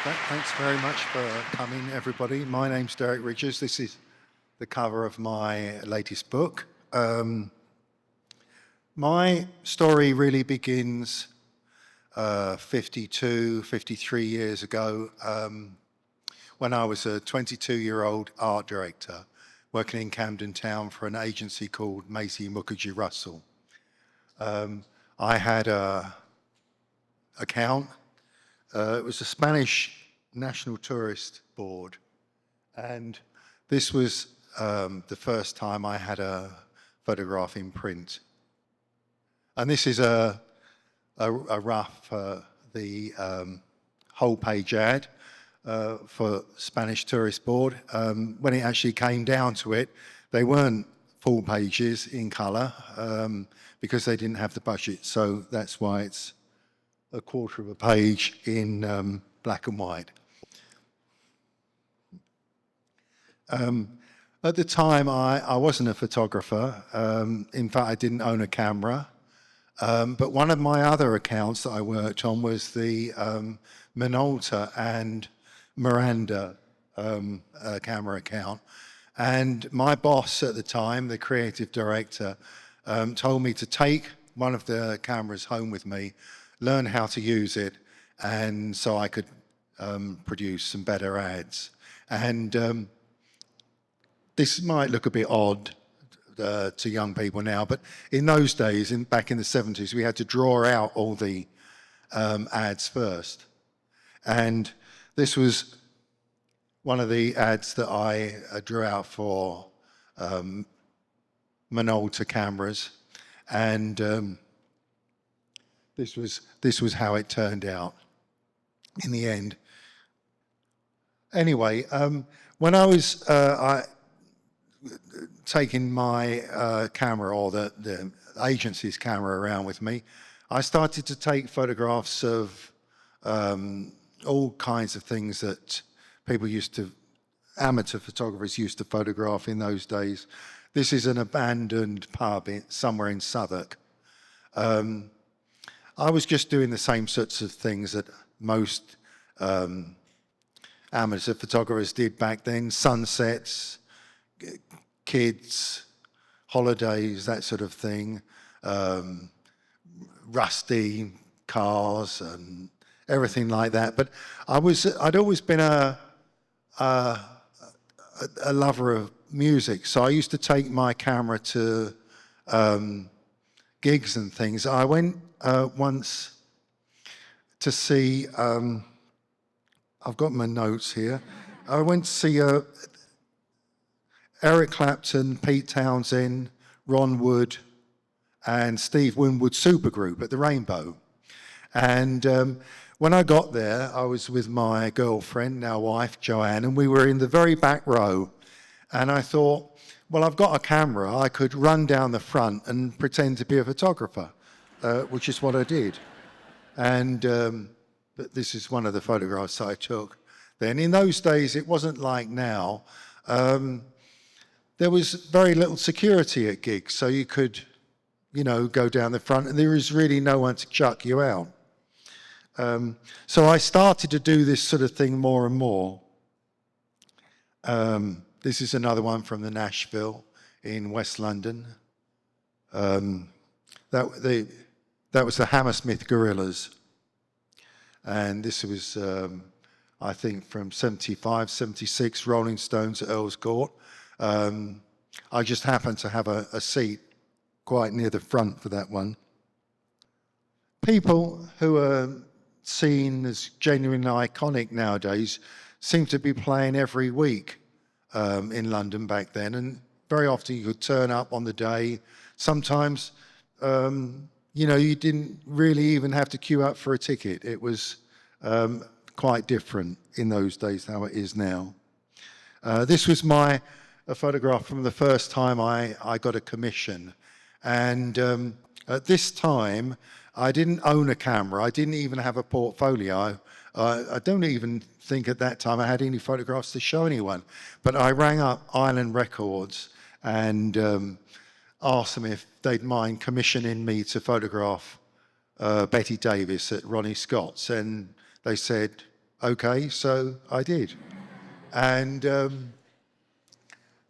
Thanks very much for coming, everybody. My name's Derek Ridges. This is the cover of my latest book. My story really begins 53 years ago when I was a 22-year-old art director working in Camden Town for an agency called Macy Mukherjee Russell. I had an account. It was a Spanish National Tourist Board, and this was the first time I had a photograph in print. And this is a rough, the whole page ad for Spanish Tourist Board. When it actually came down to it, they weren't full pages in colour because they didn't have the budget, so that's why it's a quarter of a page in black and white. At the time, I wasn't a photographer. In fact, I didn't own a camera. But one of my other accounts that I worked on was the Minolta and Miranda camera account. And my boss at the time, the creative director, told me to take one of the cameras home with me, learn how to use it, and so I could produce some better ads. And this might look a bit odd to young people now, but in those days, back in the 70s, we had to draw out all the ads first. And this was one of the ads that I drew out for Minolta cameras, and this was how it turned out in the end. Anyway, when I was taking my camera, or the agency's camera, around with me, I started to take photographs of all kinds of things that amateur photographers used to photograph in those days. This is an abandoned pub somewhere in Southwark. I was just doing the same sorts of things that most amateur photographers did back then: sunsets, kids, holidays, that sort of thing, rusty cars and everything like that. But I'd always been a lover of music, so I used to take my camera to gigs and things. I went once to see, I've got my notes here, I went to see Eric Clapton, Pete Townsend, Ron Wood, and Steve Winwood supergroup at the Rainbow. And when I got there, I was with my girlfriend, now wife, Joanne, and we were in the very back row. And I thought, well, I've got a camera, I could run down the front and pretend to be a photographer, which is what I did. And this is one of the photographs I took then. In those days, it wasn't like now. There was very little security at gigs, so you could, go down the front and there was really no one to chuck you out. So I started to do this sort of thing more and more. This is another one from the Nashville in West London. That was the Hammersmith Gorillas. And this was, I think, from 75, 76, Rolling Stones at Earl's Court. I just happened to have a seat quite near the front for that one. People who are seen as genuinely iconic nowadays seem to be playing every week in London back then, and very often you could turn up on the day. Sometimes, you didn't really even have to queue up for a ticket. It was quite different in those days than how it is now. This was a photograph from the first time I got a commission. And at this time, I didn't own a camera. I didn't even have a portfolio. I don't even think at that time I had any photographs to show anyone. But I rang up Island Records and asked them if they'd mind commissioning me to photograph Betty Davis at Ronnie Scott's. And they said, Okay, so I did. And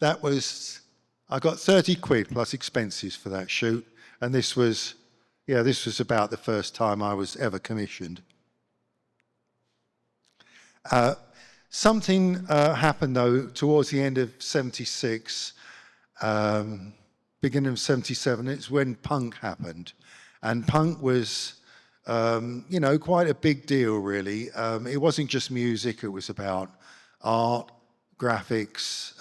that was, I got 30 quid plus expenses for that shoot. And this was, yeah, this was about the first time I was ever commissioned. Something happened though towards the end of 76, beginning of 77. It's when punk happened. And punk was, you know, quite a big deal really. It wasn't just music, it was about art, graphics.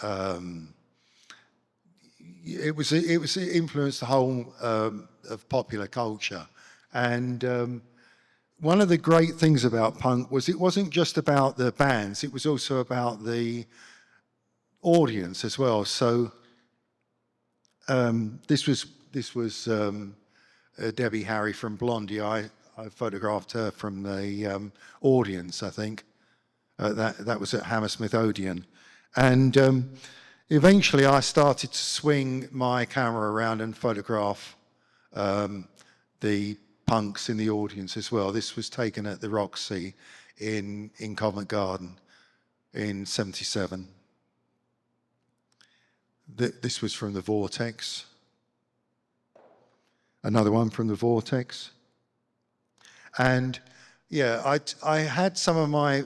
It influenced the whole of popular culture. And one of the great things about punk was it wasn't just about the bands, it was also about the audience as well. So this was Debbie Harry from Blondie. I photographed her from the audience, I think. That was at Hammersmith Odeon. And eventually I started to swing my camera around and photograph the punks in the audience as well. This was taken at the Roxy in Covent Garden in 77. This was from the Vortex. Another one from the Vortex. And yeah, I had some of my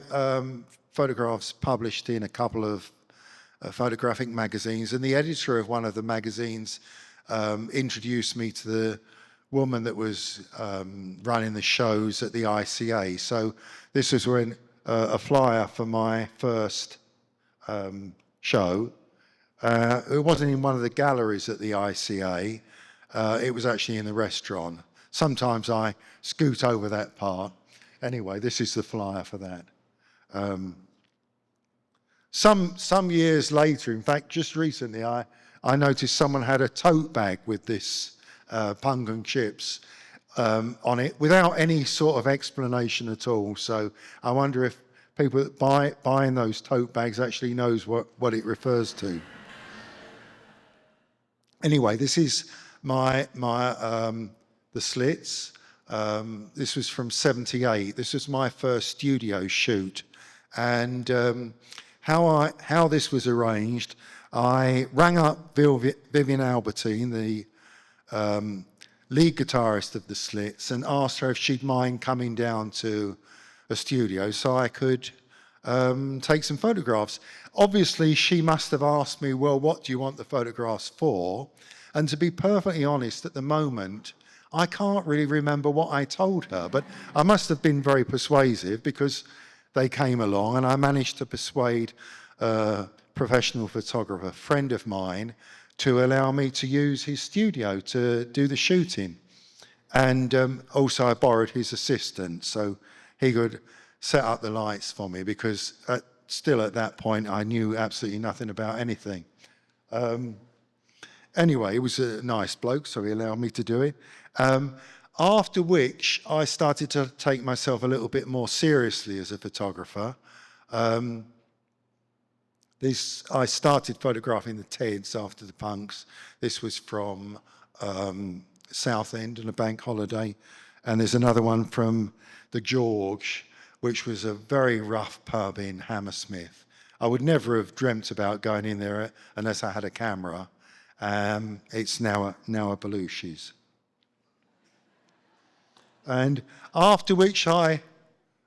photographs published in a couple of photographic magazines, and the editor of one of the magazines introduced me to the woman that was running the shows at the ICA. So this was when a flyer for my first show. It wasn't in one of the galleries at the ICA. It was actually in the restaurant. Sometimes I scoot over that part. Anyway, this is the flyer for that. Some years later, in fact, just recently, I noticed someone had a tote bag with this Punk and Chips on it without any sort of explanation at all. So I wonder if people that buying those tote bags actually knows what it refers to. Anyway, this is the Slits. This was from 78. This was my first studio shoot. And how this was arranged, I rang up Vivian Albertine, the lead guitarist of the Slits, and asked her if she'd mind coming down to a studio so I could take some photographs. Obviously, she must have asked me, well, what do you want the photographs for? And to be perfectly honest, at the moment, I can't really remember what I told her, but I must have been very persuasive because they came along and I managed to persuade a professional photographer, friend of mine, to allow me to use his studio to do the shooting. And also I borrowed his assistant so he could set up the lights for me because still at that point I knew absolutely nothing about anything. Anyway, he was a nice bloke, so he allowed me to do it. After which, I started to take myself a little bit more seriously as a photographer. I started photographing the Teds after the punks. This was from Southend on a bank holiday. And there's another one from the George, which was a very rough pub in Hammersmith. I would never have dreamt about going in there unless I had a camera. It's now a Belushi's. And after which I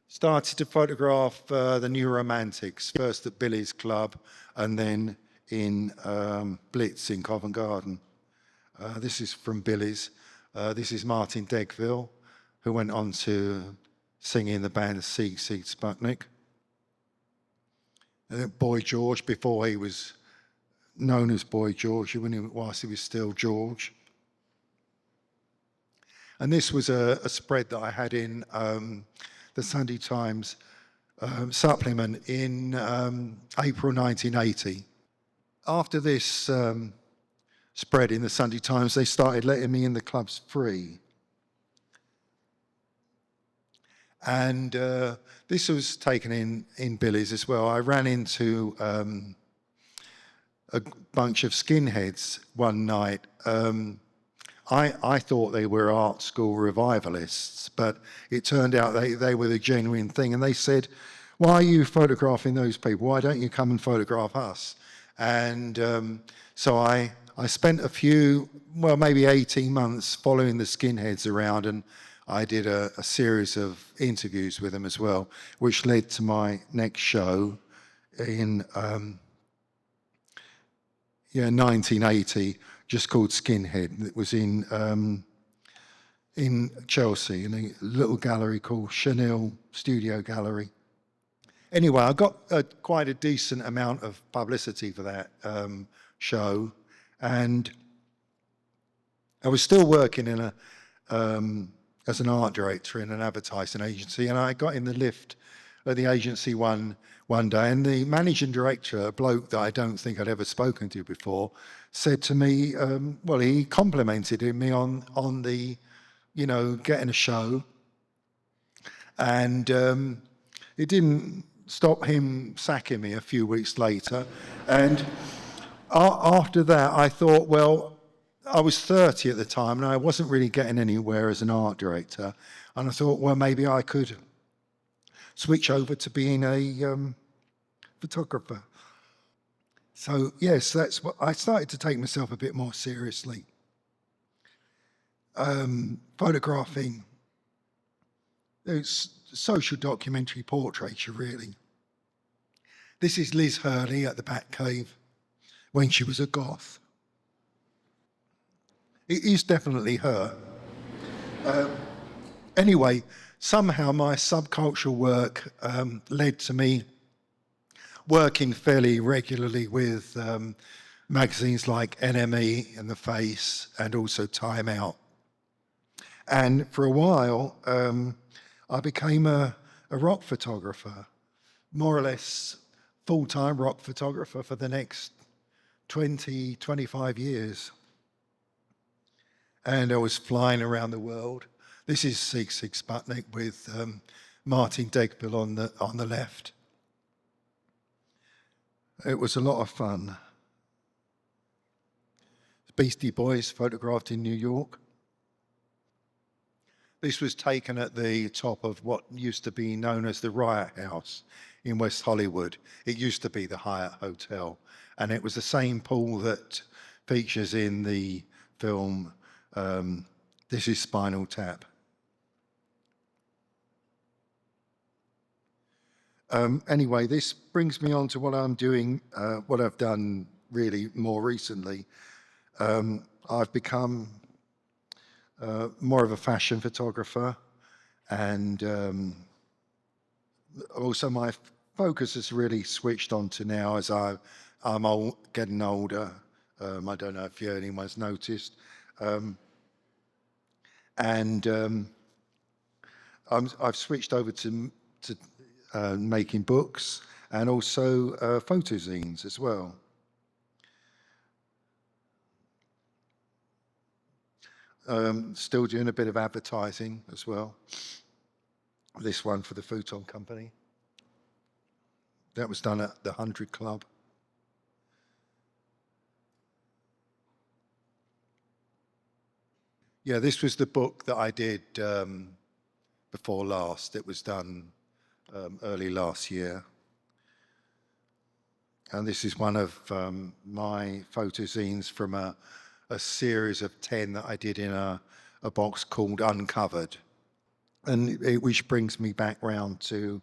started to photograph the New Romantics, first at Billy's Club and then in Blitz in Covent Garden. This is from Billy's. This is Martin Degville, who went on to sing in the band Sieg Sieg Sputnik. Boy George, before he was known as Boy George, whilst he was still George. And this was a spread that I had in the Sunday Times supplement in April 1980. After this spread in the Sunday Times, they started letting me in the clubs free. And this was taken in Billy's as well. I ran into a bunch of skinheads one night. I thought they were art school revivalists, but it turned out they were the genuine thing. And they said, why are you photographing those people? Why don't you come and photograph us? And so I spent a few, well, maybe 18 months following the Skinheads around, and I did a series of interviews with them as well, which led to my next show in 1980, just called Skinhead. It was in Chelsea, in a little gallery called Chanel Studio Gallery. Anyway, I got quite a decent amount of publicity for that show, and I was still working in as an art director in an advertising agency, and I got in the lift at the agency one day, and the managing director, a bloke that I don't think I'd ever spoken to before, said to me, well, he complimented me on the, getting a show, and it didn't stop him sacking me a few weeks later. And after that, I thought, well, I was 30 at the time, and I wasn't really getting anywhere as an art director. And I thought, well, maybe I could switch over to being a photographer. So yes, that's what I started to take myself a bit more seriously. Photographing, it's social documentary portraiture, really. This is Liz Hurley at the Batcave when she was a goth. It is definitely her. Anyway, somehow my subcultural work led to me working fairly regularly with magazines like NME and The Face, and also Time Out. And for a while, I became a rock photographer, more or less full-time rock photographer for the next 20, 25 years. And I was flying around the world. This is Sig Sputnik with Martin Degbill on the left. It was a lot of fun. Beastie Boys photographed in New York. This was taken at the top of what used to be known as the Riot House in West Hollywood. It used to be the Hyatt Hotel, and it was the same pool that features in the film This is Spinal Tap. Anyway, this brings me on to what I'm doing, what I've done really more recently. I've become more of a fashion photographer, and also my focus has really switched on to now as I'm getting older. I don't know if anyone's noticed. I've switched over to making books and also photozines as well. Still doing a bit of advertising as well. This one for the Futon Company. That was done at the 100 Club. Yeah, this was the book that I did before last. It was done early last year. And this is one of my photozines from a series of 10 that I did in a box called Uncovered. And which brings me back round to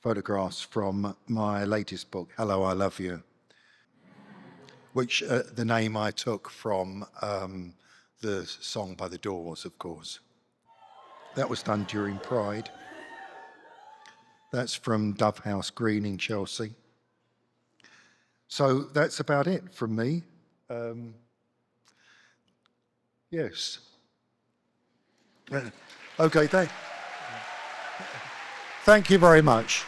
photographs from my latest book, Hello, I Love You, which the name I took from the song by The Doors, of course. That was done during Pride. That's from Dove House Green in Chelsea. So that's about it from me. Yes. Okay, thank you very much.